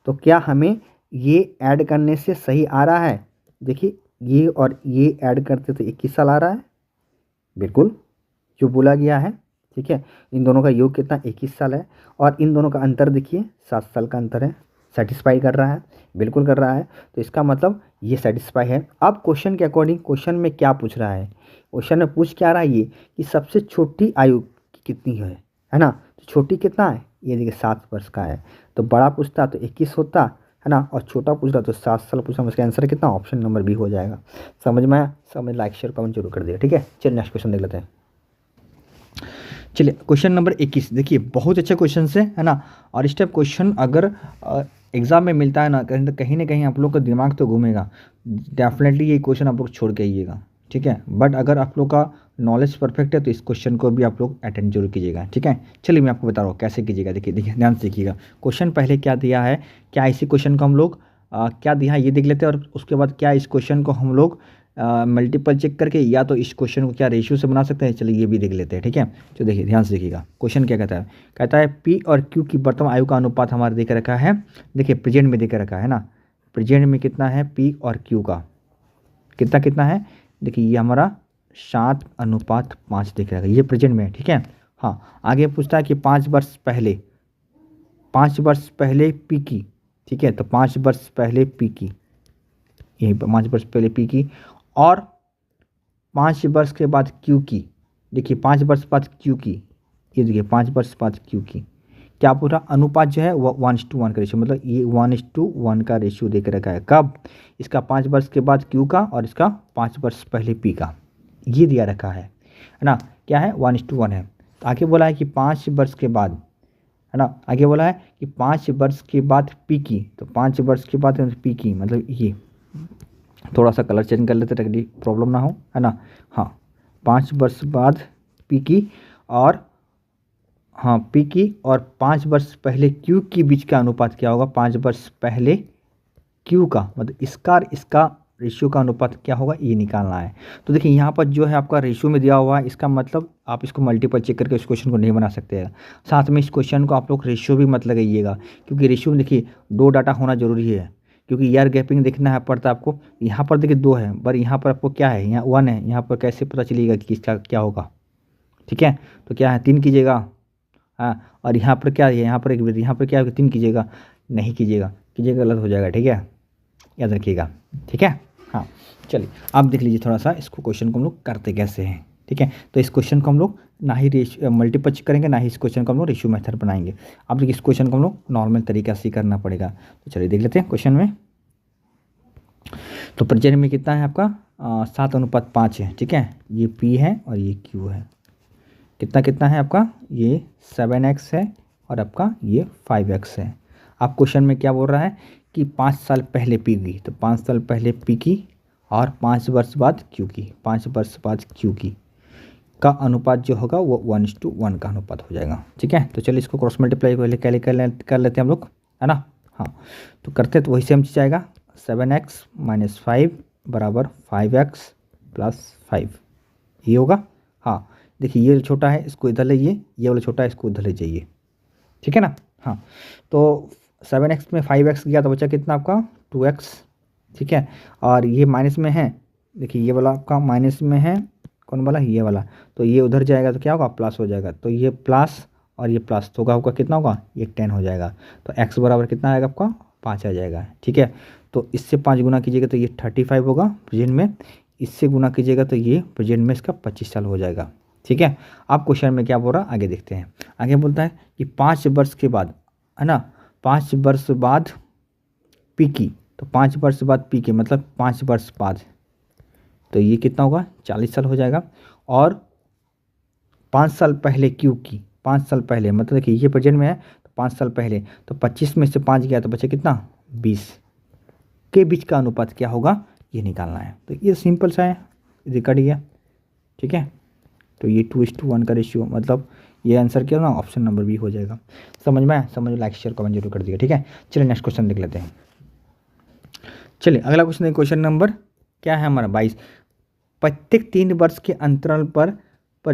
तो क्या हमें ये ऐड करने से सही आ रहा है, देखिए ये और ये ऐड करते तो 21 साल आ रहा है, बिल्कुल जो बोला गया है, ठीक है। इन दोनों का योग कितना 21 साल है, और इन दोनों का अंतर देखिए 7 साल का अंतर है, सेटिस्फाई कर रहा है, बिल्कुल कर रहा है। तो इसका मतलब ये सेटिस्फाई है। अब क्वेश्चन के अकॉर्डिंग क्वेश्चन में क्या पूछ रहा है, क्वेश्चन में पूछ क्या रहा है ये कि सबसे छोटी आयु कितनी है ना। तो छोटी कितना है, ये देखिए 7 वर्ष का है, तो बड़ा पूछता तो 21 होता है ना, और छोटा पूछ रहा तो 7 साल पूछा, इसका आंसर कितना ऑप्शन नंबर बी हो जाएगा। समझ में आया, समझ लाइक शेयर कमेंट जरूर कर दिया, ठीक है। चलिए नेक्स्ट क्वेश्चन देख लेते हैं। चलिए क्वेश्चन नंबर 21 देखिए, बहुत अच्छा क्वेश्चन है ना। और इस टाइप क्वेश्चन अगर एग्जाम में मिलता है ना, कहीं ना कहीं आप लोग का दिमाग तो घूमेगा, डेफिनेटली ये क्वेश्चन आप लोग छोड़ के आइएगा, ठीक है। बट अगर आप लोग का नॉलेज परफेक्ट है तो इस क्वेश्चन को भी आप लोग अटेंड जरूर कीजिएगा, ठीक है। चलिए मैं आपको बता रहा हूँ कैसे कीजिएगा, देखिए देखिए ध्यान से देखिएगा। क्वेश्चन पहले क्या दिया है, क्या इसी क्वेश्चन को हम लोग क्या दिया है ये देख लेते हैं, और उसके बाद क्या इस क्वेश्चन को हम लोग मल्टीपल चेक करके या तो इस क्वेश्चन को क्या रेशियो से बना सकते हैं, चलिए ये भी देख लेते हैं, ठीक है। तो देखिए ध्यान से देखिएगा, क्वेश्चन क्या कहता है पी और क्यू की वर्तमान आयु का अनुपात हमारे देख रखा है, देखिए प्रेजेंट में देख रखा है ना, प्रेजेंट में कितना है पी और क्यू का कितना कितना है, देखिए ये हमारा 7:5 देख रखा है, ये प्रेजेंट में है, ठीक है। हाँ, आगे पूछता है कि 5 वर्ष पहले पी की, ठीक है। तो 5 वर्ष पहले पी की, यही 5 वर्ष पहले पी की, और 5 वर्ष के बाद क्यू की, देखिए 5 वर्ष बाद क्यू की, ये देखिए 5 वर्ष बाद क्यू की, क्या पूरा अनुपात जो है वो 1:1 का रेशियो, मतलब ये 1:1 का रेशियो देख रखा है, कब इसका 5 वर्ष के बाद क्यू का और इसका 5 वर्ष पहले पी का, ये दिया रखा है ना, क्या है 1:1 है। आगे बोला है कि 5 वर्ष के बाद, है ना, आगे बोला है कि 5 वर्ष के बाद पी की, तो 5 वर्ष के बाद पी की मतलब ये, थोड़ा सा कलर चेंज कर लेते ताकि प्रॉब्लम ना हो, है ना। हाँ, 5 वर्ष बाद पी की, और हाँ पी की और 5 वर्ष पहले क्यू के बीच का अनुपात क्या होगा, 5 वर्ष पहले क्यू का, मतलब इसका और इसका रेशियो का अनुपात क्या होगा ये निकालना है। तो देखिए यहाँ पर जो है आपका रेशियो में दिया हुआ है, इसका मतलब आप इसको मल्टीपल चेक करके इस क्वेश्चन को नहीं बना सकते हैं। साथ में इस क्वेश्चन को आप लोग रेशियो भी मत लगाइएगा, क्योंकि रेशियो में देखिए 2 डाटा होना जरूरी है, क्योंकि ईयर गैपिंग देखना है पड़ता है आपको। यहाँ पर देखिए 2 है, पर यहाँ पर आपको क्या है, यहाँ 1 है, यहाँ पर कैसे पता चलेगा कि इसका क्या होगा, ठीक है। तो क्या है 3 कीजिएगा, हाँ, और यहाँ पर क्या है, यहाँ पर क्या है 3 कीजिएगा, नहीं कीजिएगा गलत हो जाएगा, ठीक है, याद रखिएगा, ठीक है। हाँ, चलिए आप देख लीजिए थोड़ा सा इसको, क्वेश्चन को हम लोग करते कैसे हैं, ठीक है। तो इस क्वेश्चन को हम लोग ना ही मल्टीपल चेक करेंगे, ना ही इस क्वेश्चन को हम लोग रेशियो मेथड बनाएंगे। अब देखिए इस क्वेश्चन को हम लोग नॉर्मल तरीका से करना पड़ेगा। तो चलिए देख लेते हैं क्वेश्चन में। तो प्रेजेंट में कितना है आपका 7:5 है, ठीक है, ये पी है और ये क्यू है, कितना कितना है आपका, ये 7x है और आपका ये 5x है। आप क्वेश्चन में क्या बोल रहा है कि 5 साल पहले पी गई, तो 5 साल पहले पी की और 5 वर्ष बाद क्यू की, 5 वर्ष बाद क्यू की का अनुपात जो होगा वो 1:1 का अनुपात हो जाएगा। ठीक है, तो चलिए इसको क्रॉस मल्टीप्लाई पहले कर लेते हैं हम लोग, है ना। हाँ, तो करते तो वही सेम चीज़ आएगा, 7x - 5 बराबर 5x + 5, ये होगा। हाँ, देखिए ये छोटा है इसको इधर ले जाइए, ये वाला छोटा है इसको उधर ले जाइए, ठीक है ना। हाँ, तो 7x में 5x गया तो बचा कितना आपका 2x, ठीक है। और ये माइनस में है, देखिए ये वाला आपका माइनस में है, कौन वाला, ये वाला, तो ये उधर जाएगा तो क्या होगा प्लस हो जाएगा, तो ये प्लस और ये प्लस तो होगा कितना होगा, ये 10 हो जाएगा। तो x बराबर कितना आएगा आपका 5 आ जाएगा, ठीक है। तो इससे 5 गुना कीजिएगा तो ये 35 होगा प्रेजेंट में, इससे गुना कीजिएगा तो ये प्रेजेंट में इसका 25 साल हो जाएगा, ठीक है। आप क्वेश्चन में क्या बोल रहा है आगे देखते हैं। आगे बोलता है कि 5 वर्ष के बाद, है ना, 5 वर्ष बाद पी की, तो 5 वर्ष बाद पी के मतलब 5 वर्ष बाद, तो ये कितना होगा 40 साल हो जाएगा। और 5 साल पहले क्यू की, 5 साल पहले मतलब देखिए ये प्रेजेंट में है तो 5 साल पहले, तो 25 में से 5 गया तो बचे कितना 20 के बीच का अनुपात क्या होगा ये निकालना है। तो ये सिंपल सा है, रिकॉर्ड गया, ठीक है। तो ये 2:1 का रेशियो, मतलब ये आंसर क्या ना ऑप्शन नंबर बी हो जाएगा। समझ में आया? समझ, लाइक शेयर कमेंट जरूर कर दिएगा, ठीक है। चलिए नेक्स्ट क्वेश्चन देख लेते हैं। चलिए अगला क्वेश्चन है, क्वेश्चन नंबर क्या है हमारा 22। प्रत्येक 3 वर्ष के अंतराल पर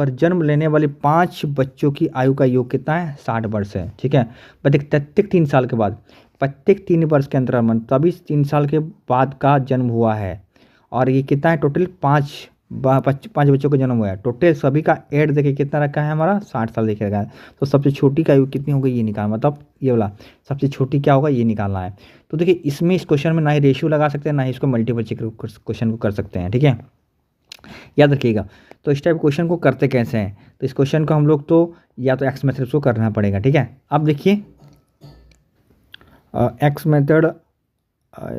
जन्म लेने वाले 5 बच्चों की आयु का योग कितना है 60 वर्ष है, ठीक है। प्रत्येक 3 साल के बाद, प्रत्येक 3 वर्ष के अंतराल में तभी 3 साल के बाद का जन्म हुआ है, और ये कितना है टोटल 5 बच्चों का जन्म हुआ है। टोटल सभी का एड देखिए कितना रखा है हमारा 60 साल देखिए रखा है। तो सबसे छोटी का आयु कितनी होगी ये निकालना, मतलब ये वाला सबसे छोटी क्या होगा ये निकालना है। तो देखिए इसमें इस क्वेश्चन में ना ही रेशियो लगा सकते हैं ना ही इसको मल्टीपल चेक क्वेश्चन को कर सकते हैं, ठीक है, याद रखिएगा। तो इस टाइप क्वेश्चन को करते कैसे हैं, तो इस क्वेश्चन को हम लोग तो या तो एक्स मेथड को करना पड़ेगा, ठीक है। अब देखिए एक्स मेथड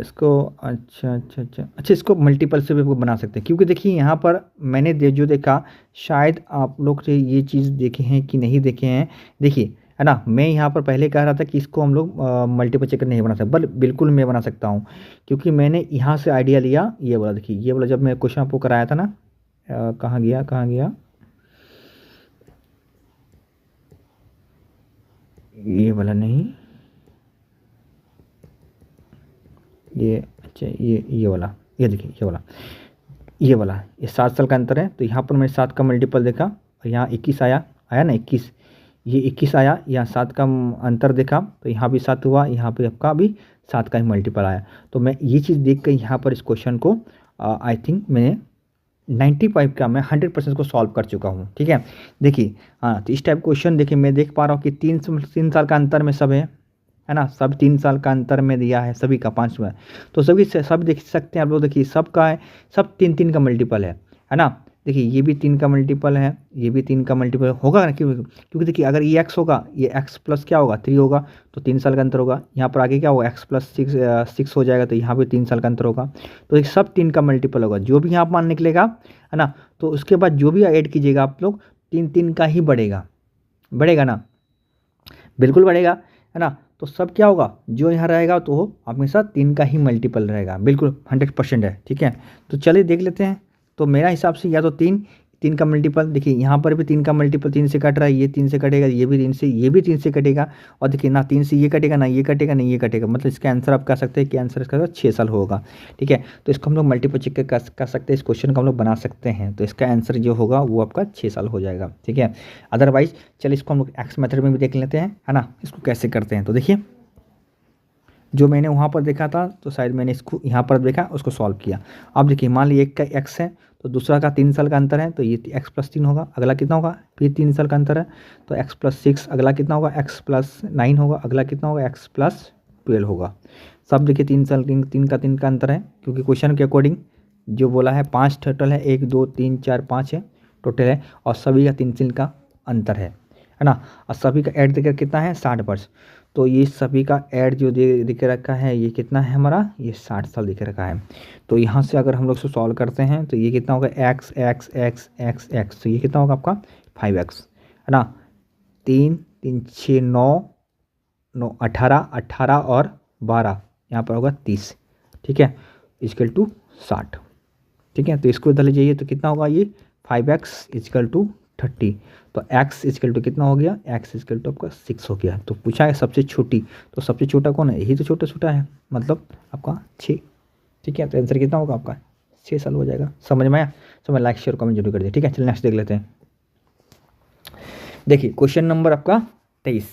इसको अच्छा इसको मल्टीपल से भी बना सकते हैं, क्योंकि देखिए यहाँ पर मैंने जो देखा, शायद आप लोग से ये चीज़ देखे हैं कि नहीं देखे हैं। देखिए है ना, मैं यहाँ पर पहले कह रहा था कि इसको हम लोग मल्टीपल चेकर नहीं बना सकते, बट बिल्कुल मैं बना सकता हूँ, क्योंकि मैंने यहाँ से आइडिया लिया। ये वाला देखिए, ये वाला जब मैं क्वेश्चन आपको कराया था ना, कहाँ गया ये वाला नहीं, ये अच्छा ये वाला, ये देखिए ये वाला ये 7 साल का अंतर है। तो यहाँ पर मैंने 7 का मल्टीपल देखा और यहाँ 21 आया ना 21, ये 21 आया, यहाँ 7 का अंतर देखा तो यहाँ भी 7 हुआ, यहाँ पे आपका भी 7 का ही मल्टीपल आया। तो मैं ये चीज़ देख कर यहाँ पर इस क्वेश्चन को आई थिंक मैंने 95 का मैं 100% को सॉल्व कर चुका हूँ, ठीक है। देखिए हाँ, तो इस टाइप क्वेश्चन देखिए मैं देख पा रहा हूँ कि 3 साल का अंतर में सब है ना, सब 3 साल का अंतर में दिया है सभी का 5 में, तो सभी से सब देख सकते हैं आप लोग। देखिए सबका है, सब 3 का मल्टीपल है ना। देखिए ये भी 3 का मल्टीपल है, ये भी 3 का मल्टीपल होगा ना, क्योंकि देखिए अगर ये x होगा, ये x प्लस क्या होगा 3 होगा, तो 3 साल का अंतर होगा। यहाँ पर आगे क्या होगा x प्लस 6 हो जाएगा, तो यहाँ पे 3 साल का अंतर होगा। तो ये सब 3 का मल्टीपल होगा, जो भी यहाँ मान निकलेगा है ना। तो उसके बाद जो भी ऐड कीजिएगा आप लोग 3 का ही बढ़ेगा ना, बिल्कुल बढ़ेगा, है ना। तो सब क्या होगा जो यहाँ रहेगा तो हमेशा 3 का ही मल्टीपल रहेगा, बिल्कुल 100% है, ठीक है। तो चलिए देख लेते हैं। तो मेरा हिसाब से या तो 3 का मल्टीपल, देखिए यहाँ पर भी 3 का मल्टीपल 3 से कट रहा है, ये 3 से कटेगा, ये भी 3 से कटेगा, और देखिए ना 3 से ये कटेगा, ना ये कटेगा, नहीं ये कटेगा, मतलब इसका आंसर आप कह सकते हैं कि आंसर इसका 6 साल होगा, ठीक है। तो इसको हम लोग मल्टीपल चेक कर सकते हैं, इस क्वेश्चन को हम लोग बना सकते हैं। तो इसका आंसर जो होगा वो आपका 6 साल हो जाएगा, ठीक है। अदरवाइज चलिए इसको हम लोग एक्स मेथड में भी देख लेते हैं, है ना, इसको कैसे करते हैं। तो देखिए जो मैंने वहाँ पर देखा था, तो शायद मैंने इसको यहाँ पर देखा, उसको सॉल्व किया। अब देखिए मान लीजिए एक का x है, तो दूसरा का 3 साल का अंतर है, तो ये x + 3 होगा, अगला कितना होगा, फिर 3 साल का अंतर है तो x + 6, अगला कितना होगा x + 9 होगा, अगला कितना होगा x + 12 होगा। सब देखिए 3 साल 3 का अंतर है, क्योंकि क्वेश्चन के अकॉर्डिंग जो बोला है 5 टोटल है, 1 2 3 4 5 है टोटल है, और सभी का 3 का अंतर है ना। और सभी का ऐड देकर कितना है 60 वर्ष। तो ये सभी का ऐड जो दिख रखा है ये कितना है हमारा, ये 60 साल दिख रखा है। तो यहाँ से अगर हम लोग इसको सॉल्व करते हैं तो ये कितना होगा x x x x x, तो ये कितना होगा आपका 5x, है ना। 3 3 6 9 9 18, 18 और 12 यहाँ पर होगा 30, ठीक है, इजकल टू 60, ठीक है। तो इसको इधर ले जाइए तो कितना होगा ये 5x इजकल टू 30, तो x इजकल टू कितना हो गया, x इजकल टू आपका 6 हो गया। तो पूछा है सबसे छोटी, तो सबसे छोटा कौन है, यही तो छोटा है, मतलब आपका 6, ठीक है। तो आंसर कितना होगा आपका 6 साल हो जाएगा। समझ में आया? समझ, लाइक शेयर कमेंट जरूर कर दिए, ठीक है। चलिए नेक्स्ट देख लेते हैं। देखिए क्वेश्चन नंबर आपका 23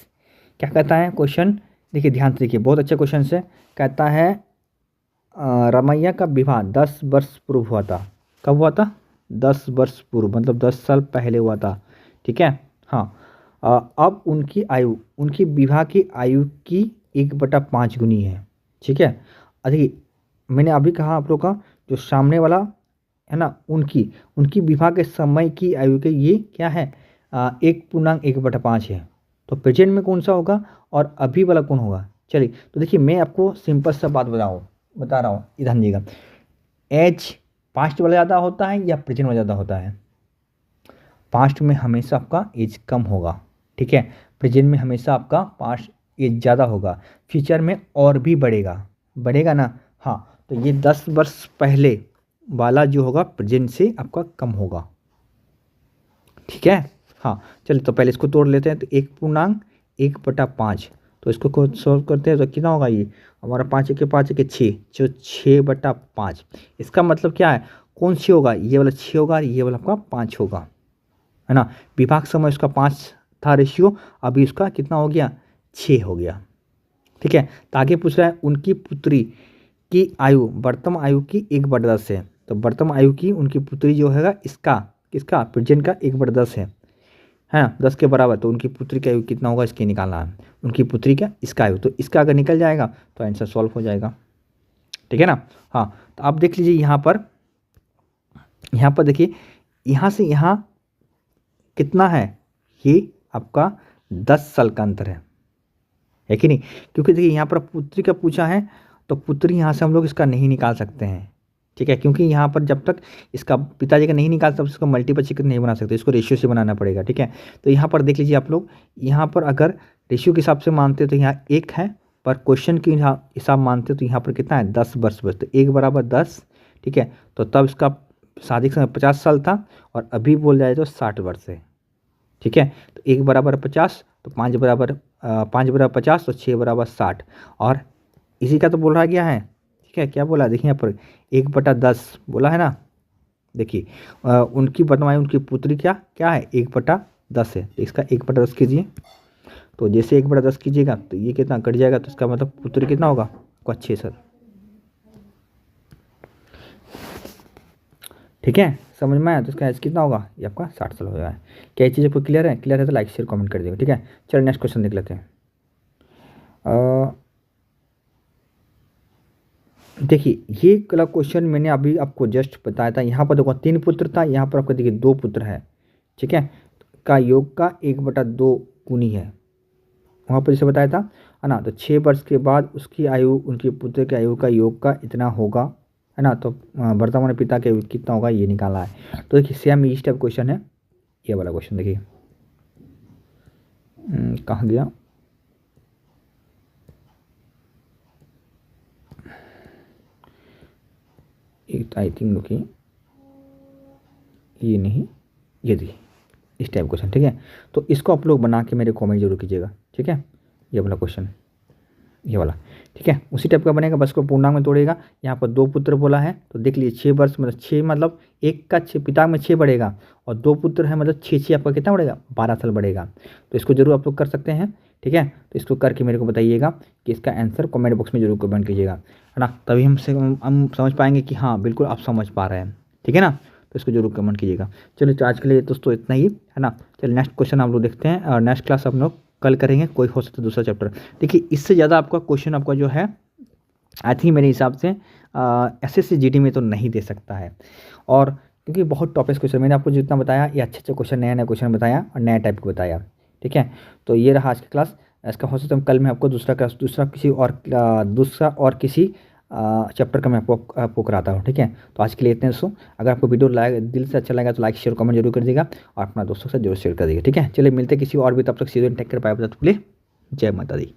क्या कहता है क्वेश्चन, देखिए ध्यान से देखिए, बहुत अच्छा क्वेश्चन है। कहता है रमैया का विवाह 10 वर्ष पूर्व हुआ था। कब हुआ था, 10 वर्ष पूर्व, मतलब 10 साल पहले हुआ था, ठीक है। हाँ, अब उनकी विवाह की आयु की 1/5 गुनी है, ठीक है। देखिए मैंने अभी कहा आप लोग का जो सामने वाला है ना, उनकी विवाह के समय की आयु के ये क्या है, 1/1/5 है। तो प्रेजेंट में कौन सा होगा और अभी वाला कौन होगा। चलिए तो देखिए मैं आपको सिंपल सा बात बता रहा हूँ, इधर लीजिएगा। एज पास्ट वाला ज़्यादा होता है या प्रेजेंट वाला ज़्यादा होता है। पास्ट में हमेशा आपका एज कम होगा, ठीक है। प्रेजेंट में हमेशा आपका पास्ट एज ज़्यादा होगा, फ्यूचर में और भी बढ़ेगा ना। हाँ, तो ये 10 वर्ष पहले वाला जो होगा प्रेजेंट से आपका कम होगा, ठीक है। हाँ चलिए तो पहले इसको तोड़ लेते हैं। तो 1/1/5, तो इसको सॉल्व करते हैं तो कितना होगा, ये हमारा 5 के 5 के 6, जो 6/5। इसका मतलब क्या है, कौन सी होगा, ये वाला 6 होगा, ये वाला आपका 5 होगा, है ना। विभाग समय उसका 5 था रेशियो, अभी उसका कितना हो गया, 6 हो गया, ठीक है। तो आगे पूछ रहा है उनकी पुत्री की आयु वर्तमान आयु की 1/10 है। तो वर्तमान आयु की उनकी पुत्री जो है किसका प्रेजेंट का 1/10 है ना, 10 के बराबर। तो उनकी पुत्री का आयु कितना होगा, इसके निकालना है। उनकी पुत्री का इसका आयु, तो इसका अगर निकल जाएगा तो आंसर सॉल्व हो जाएगा, ठीक है ना। हाँ तो आप देख लीजिए यहाँ पर देखिए, यहाँ से यहाँ कितना है, ये आपका 10 साल का अंतर है कि नहीं। क्योंकि देखिए यहाँ पर पुत्री का पूछा है, तो पुत्री यहाँ से हम लोग इसका नहीं निकाल सकते हैं, ठीक है। क्योंकि यहाँ पर जब तक इसका पिताजी का नहीं निकाल तब इसको मल्टीपल चिकन नहीं बना सकते, इसको रेशियो से बनाना पड़ेगा, ठीक है। तो यहाँ पर देख लीजिए आप लोग, यहाँ पर अगर रेशियो के हिसाब से मानते तो यहाँ 1 है, पर क्वेश्चन के हिसाब मानते तो यहाँ पर कितना है, 10 वर्ष बचते, 1/10, ठीक है। तो तब इसका शादी के समय 50 साल था और अभी बोल जाए तो 60 वर्ष है, ठीक है। तो 1/50, तो 5/50, तो 6/60, और इसी का तो बोल रहा गया है, ठीक है। क्या बोला देखिए यहाँ पर 1/10 बोला है ना। देखिए उनकी वर्तमान उनकी पुत्री क्या है, 1/10 है। तो इसका 1/10 कीजिए, तो जैसे 1/10 कीजिएगा तो ये कितना कट जाएगा, तो इसका मतलब पुत्री कितना होगा आपका 6 साल, ठीक है। समझ में आया, तो इसका एज कितना होगा, ये आपका 60 साल हो जाएगा। क्या ये चीज़ आपको क्लियर है तो लाइक शेयर कमेंट कर दीजिएगा, ठीक है। चलो नेक्स्ट क्वेश्चन देख लेते हैं। देखिए ये वाला क्वेश्चन मैंने अभी आपको जस्ट बताया था। यहाँ पर देखो 3 पुत्र था, यहाँ पर आपको देखिए 2 पुत्र है, ठीक है। का योग का 1/2 गुनी है, वहाँ पर जैसे बताया था, है ना। तो 6 वर्ष के बाद उसकी आयु उनके पुत्र की आयु का योग का इतना होगा, है ना। तो वर्तमान पिता के आयु कितना होगा ये निकालना है। तो देखिए सेम इस टाइप क्वेश्चन है, ये वाला क्वेश्चन देखिए कहाँ गया, आई थिंक रुकिए, ये नहीं, ये देखिए इस टाइप क्वेश्चन, ठीक है। तो इसको आप लोग बना के मेरे कमेंट जरूर कीजिएगा, ठीक है। ये वाला क्वेश्चन, ये वाला, ठीक है, उसी टाइप का बनेगा, बस को पूर्णांक में तोड़ेगा। यहाँ पर 2 पुत्र बोला है, तो देख लीजिए 6 वर्ष मतलब 6 मतलब एक का 6 पिता में 6 बढ़ेगा, और 2 पुत्र है मतलब 6 आपका कितना बढ़ेगा, 12 साल बढ़ेगा। तो इसको जरूर आप लोग कर सकते हैं, ठीक है। तो इसको करके मेरे को बताइएगा कि इसका आंसर कमेंट बॉक्स में जरूर कमेंट कीजिएगा, है ना। तभी हम समझ पाएंगे कि हाँ बिल्कुल आप समझ पा रहे हैं, ठीक है ना। तो इसको जरूर कमेंट कीजिएगा। चलिए तो आज के लिए दोस्तों इतना ही, है ना। चलिए नेक्स्ट क्वेश्चन आप लोग देखते हैं, और नेक्स्ट क्लास हम लोग कल करेंगे, कोई हो सकता है दूसरा चैप्टर। देखिए इससे ज़्यादा आपका क्वेश्चन आपका जो है आई थिंक मेरे हिसाब से SSC GD में तो नहीं दे सकता है, और क्योंकि बहुत टॉपिक क्वेश्चन मैंने आपको जितना बताया, ये अच्छे क्वेश्चन नया क्वेश्चन बताया और नया टाइप को बताया, ठीक है। तो ये रहा आज की क्लास। इसका हो सकता है कल मैं आपको दूसरा और किसी चैप्टर का मैं आपको कराता हूँ, ठीक है। तो आज के लिए इतने दोस्तों, अगर आपको वीडियो दिल से अच्छा लगा तो लाइक शेयर कमेंट जरूर कर दीजिएगा, और अपना दोस्तों से जरूर शेयर कर दीजिएगा, ठीक है। चलिए मिलते किसी और भी, तब तक सीजन टेक कर पाए, जय माता दी।